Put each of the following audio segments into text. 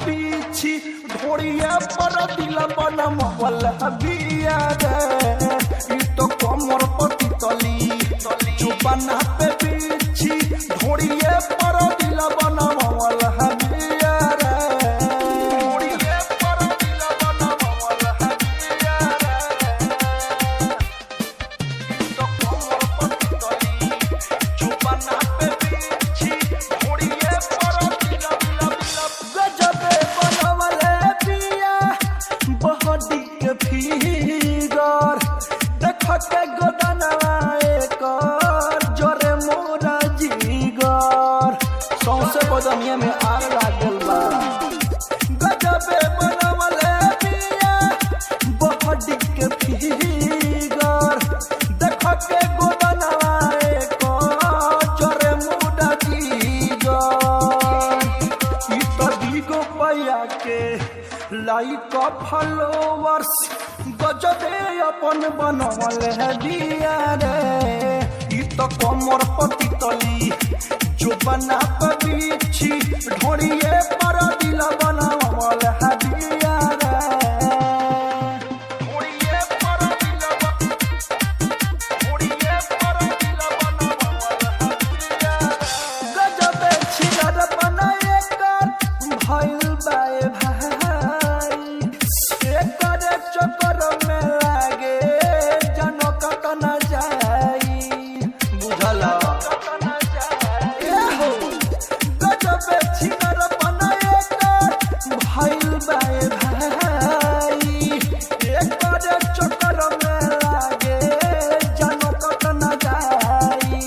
पीछी ढोड़िया पर दिल बनमवल बिया रे ई तो कमर पति तली जुबाना पे पीछी ढोड़िया पर दिल बनमवल बिया रे ढोड़िया पर दिल बनमवल बिया रे ई तो कमर पति तली जुबाना पे पीछी ढोड़िया पर दिल गजबे बनवले बिया बहडी के फिगर देख के गोदनवा एकर जोरे मोरा जीगर सौसे बदनिया में आग लागल बा गजबे बनवले बिया बहडी के फिगर देख के गोदनवा एकर जोरे मोरा जीगर ई तो दिगो पैया के लाइक फॉलोवर्स गजबे अपन बनवल है दिया रे ई तो कमर पति तली जुबाना पे पीछी ढोड़िए पर दिल बनवल है दिया रे ढोड़िए पर दिल ढोड़िए पर दिल बनवल है दिया रे गजबे छिलर बनाए कर भइल बाए भाई एकर चक्कर में लागे जनो कतना जाई बुझला ए हो गजबे छिलर बनाए कर भइल बाए भाई एकर चक्कर में लागे जनो कतना जाई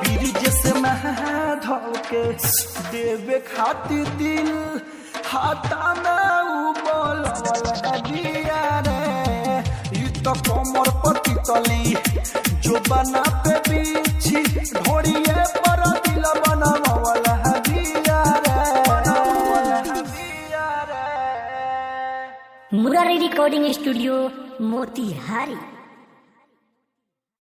बीरज से माधव के देवे खातिर दिल हाथा में उबल दिया रे ई तो कमर पति तली जुबाना पे पीछी ढोड़िए पर दिल बनवल दिया रे मुरारी रिकॉर्डिंग स्टूडियो मोतिहारी।